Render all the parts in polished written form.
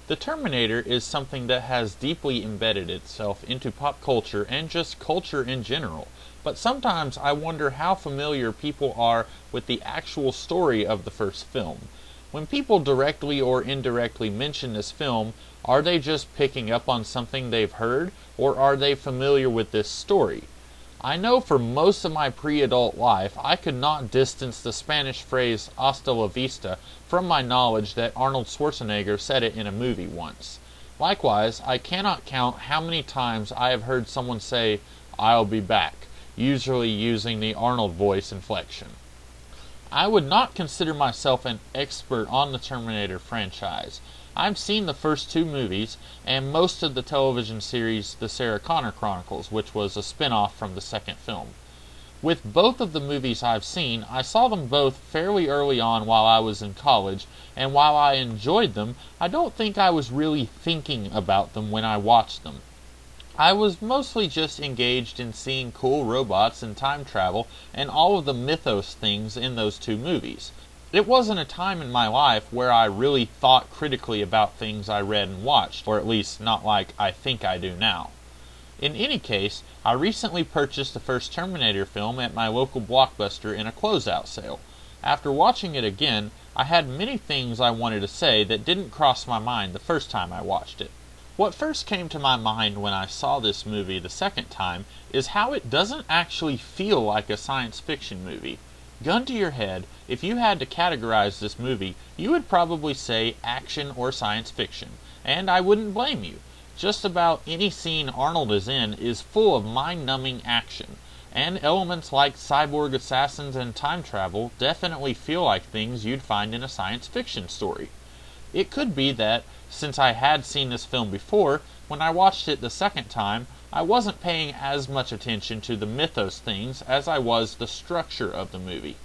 The Terminator is something that has deeply embedded itself into pop culture and just culture in general, but sometimes I wonder how familiar people are with the actual story of the first film. When people directly or indirectly mention this film, are they just picking up on something they've heard, or are they familiar with this story? I know for most of my pre-adult life I could not distance the Spanish phrase hasta la vista from my knowledge that Arnold Schwarzenegger said it in a movie once. Likewise, I cannot count how many times I have heard someone say, "I'll be back," usually using the Arnold voice inflection. I would not consider myself an expert on the Terminator franchise. I've seen the first two movies, and most of the television series The Sarah Connor Chronicles, which was a spin-off from the second film. With both of the movies I've seen, I saw them both fairly early on while I was in college, and while I enjoyed them, I don't think I was really thinking about them when I watched them. I was mostly just engaged in seeing cool robots and time travel and all of the mythos things in those two movies. It wasn't a time in my life where I really thought critically about things I read and watched, or at least not like I think I do now. In any case, I recently purchased the first Terminator film at my local Blockbuster in a closeout sale. After watching it again, I had many things I wanted to say that didn't cross my mind the first time I watched it. What first came to my mind when I saw this movie the second time is how it doesn't actually feel like a science fiction movie. Gun to your head, if you had to categorize this movie, you would probably say action or science fiction, and I wouldn't blame you. Just about any scene Arnold is in is full of mind-numbing action, and elements like cyborg assassins and time travel definitely feel like things you'd find in a science fiction story. It could be that, since I had seen this film before, when I watched it the second time, I wasn't paying as much attention to the mythos things as I was the structure of the movie.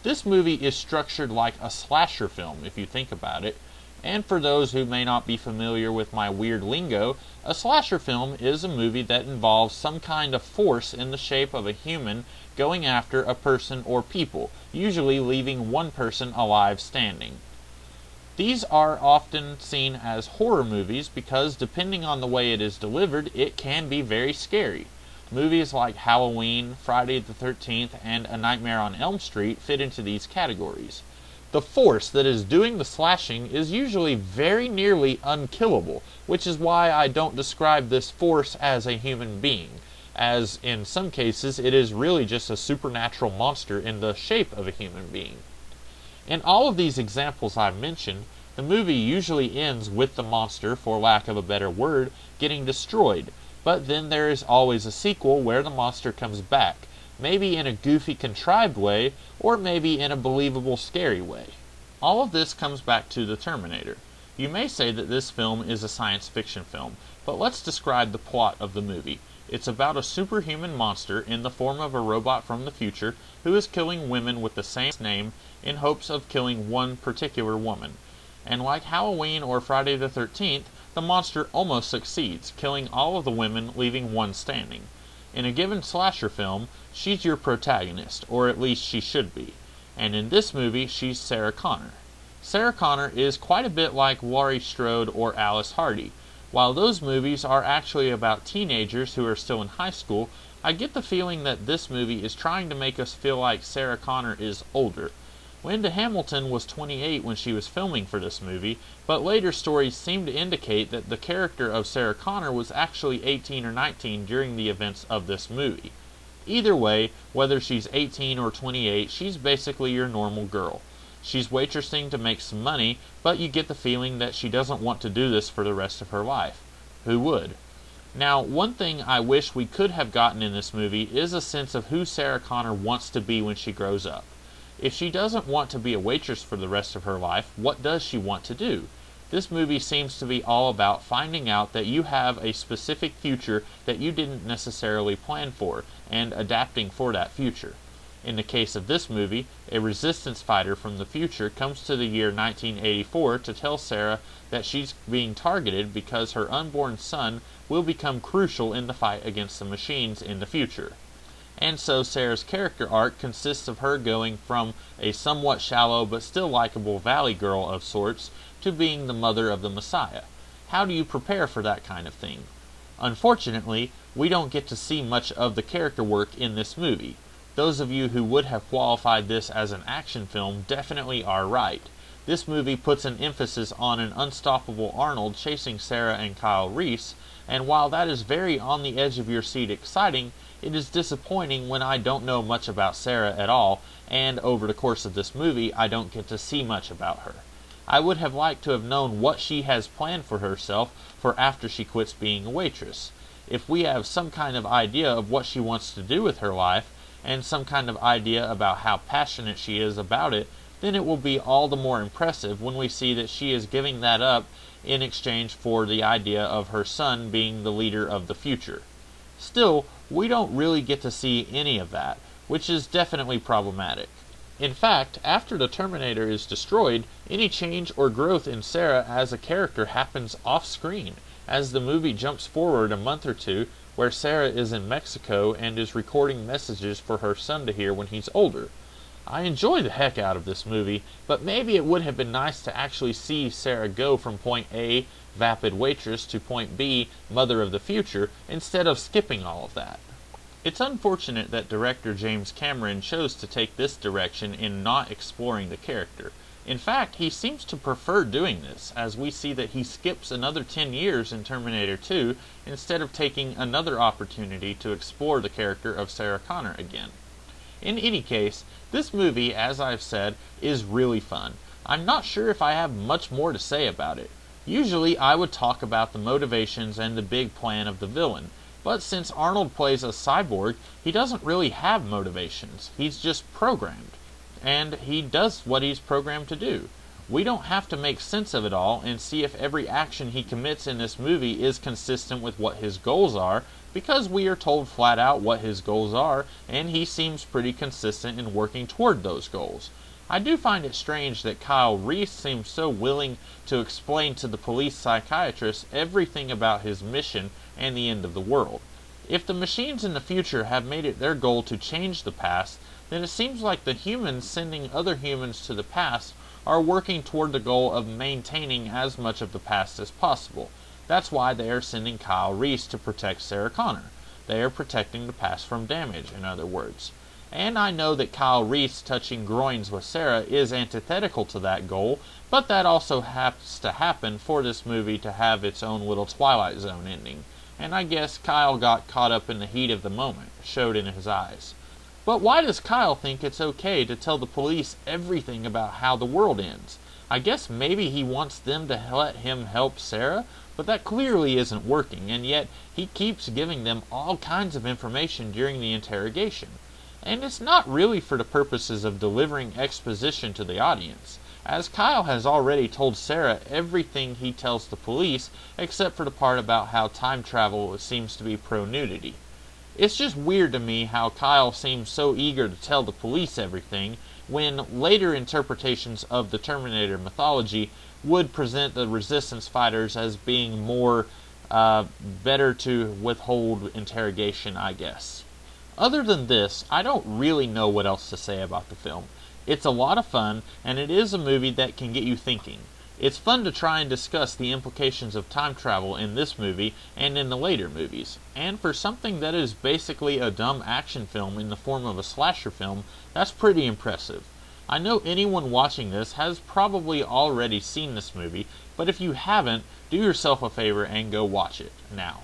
This movie is structured like a slasher film, if you think about it, and for those who may not be familiar with my weird lingo, a slasher film is a movie that involves some kind of force in the shape of a human going after a person or people, usually leaving one person alive standing. These are often seen as horror movies because, depending on the way it is delivered, it can be very scary. Movies like Halloween, Friday the 13th, and A Nightmare on Elm Street fit into these categories. The force that is doing the slashing is usually very nearly unkillable, which is why I don't describe this force as a human being, as in some cases it is really just a supernatural monster in the shape of a human being. In all of these examples I've mentioned, the movie usually ends with the monster, for lack of a better word, getting destroyed, but then there is always a sequel where the monster comes back, maybe in a goofy contrived way, or maybe in a believable scary way. All of this comes back to the Terminator. You may say that this film is a science fiction film, but let's describe the plot of the movie. It's about a superhuman monster in the form of a robot from the future who is killing women with the same name in hopes of killing one particular woman. And like Halloween or Friday the 13th, the monster almost succeeds, killing all of the women, leaving one standing. In a given slasher film, she's your protagonist, or at least she should be. And in this movie, she's Sarah Connor. Sarah Connor is quite a bit like Laurie Strode or Alice Hardy. While those movies are actually about teenagers who are still in high school, I get the feeling that this movie is trying to make us feel like Sarah Connor is older. Linda Hamilton was 28 when she was filming for this movie, but later stories seem to indicate that the character of Sarah Connor was actually 18 or 19 during the events of this movie. Either way, whether she's 18 or 28, she's basically your normal girl. She's waitressing to make some money, but you get the feeling that she doesn't want to do this for the rest of her life. Who would? Now, one thing I wish we could have gotten in this movie is a sense of who Sarah Connor wants to be when she grows up. If she doesn't want to be a waitress for the rest of her life, what does she want to do? This movie seems to be all about finding out that you have a specific future that you didn't necessarily plan for, and adapting for that future. In the case of this movie, a resistance fighter from the future comes to the year 1984 to tell Sarah that she's being targeted because her unborn son will become crucial in the fight against the machines in the future. And so Sarah's character arc consists of her going from a somewhat shallow but still likable valley girl of sorts to being the mother of the Messiah. how do you prepare for that kind of thing? Unfortunately, we don't get to see much of the character work in this movie. Those of you who would have qualified this as an action film definitely are right. This movie puts an emphasis on an unstoppable Arnold chasing Sarah and Kyle Reese, and while that is very on the edge of your seat exciting, it is disappointing when I don't know much about Sarah at all, and over the course of this movie I don't get to see much about her. I would have liked to have known what she has planned for herself for after she quits being a waitress. If we have some kind of idea of what she wants to do with her life, and some kind of idea about how passionate she is about it, then it will be all the more impressive when we see that she is giving that up in exchange for the idea of her son being the leader of the future. Still, we don't really get to see any of that, which is definitely problematic. In fact, after the Terminator is destroyed, any change or growth in Sarah as a character happens off-screen, as the movie jumps forward a month or two, where Sarah is in Mexico and is recording messages for her son to hear when he's older. I enjoy the heck out of this movie, but maybe it would have been nice to actually see Sarah go from point A, vapid waitress, to point B, mother of the future, instead of skipping all of that. It's unfortunate that director James Cameron chose to take this direction in not exploring the character. In fact, he seems to prefer doing this, as we see that he skips another 10 years in Terminator 2 instead of taking another opportunity to explore the character of Sarah Connor again. In any case, this movie, as I've said, is really fun. I'm not sure if I have much more to say about it. Usually I would talk about the motivations and the big plan of the villain, but since Arnold plays a cyborg, he doesn't really have motivations. He's just programmed, and he does what he's programmed to do. We don't have to make sense of it all and see if every action he commits in this movie is consistent with what his goals are, because we are told flat out what his goals are, and he seems pretty consistent in working toward those goals. I do find it strange that Kyle Reese seems so willing to explain to the police psychiatrist everything about his mission and the end of the world. If the machines in the future have made it their goal to change the past, then it seems like the humans sending other humans to the past are working toward the goal of maintaining as much of the past as possible. That's why they are sending Kyle Reese to protect Sarah Connor. They are protecting the past from damage, in other words. And I know that Kyle Reese touching groins with Sarah is antithetical to that goal, but that also has to happen for this movie to have its own little Twilight Zone ending. And I guess Kyle got caught up in the heat of the moment, showed in his eyes. But why does Kyle think it's okay to tell the police everything about how the world ends? I guess maybe he wants them to let him help Sarah, but that clearly isn't working, and yet he keeps giving them all kinds of information during the interrogation. And it's not really for the purposes of delivering exposition to the audience, as Kyle has already told Sarah everything he tells the police except for the part about how time travel seems to be pro-nudity. It's just weird to me how Kyle seems so eager to tell the police everything, when later interpretations of the Terminator mythology would present the resistance fighters as being more better to withhold interrogation, I guess. Other than this, I don't really know what else to say about the film. It's a lot of fun, and it is a movie that can get you thinking. It's fun to try and discuss the implications of time travel in this movie and in the later movies. And for something that is basically a dumb action film in the form of a slasher film, that's pretty impressive. I know anyone watching this has probably already seen this movie, but if you haven't, do yourself a favor and go watch it now.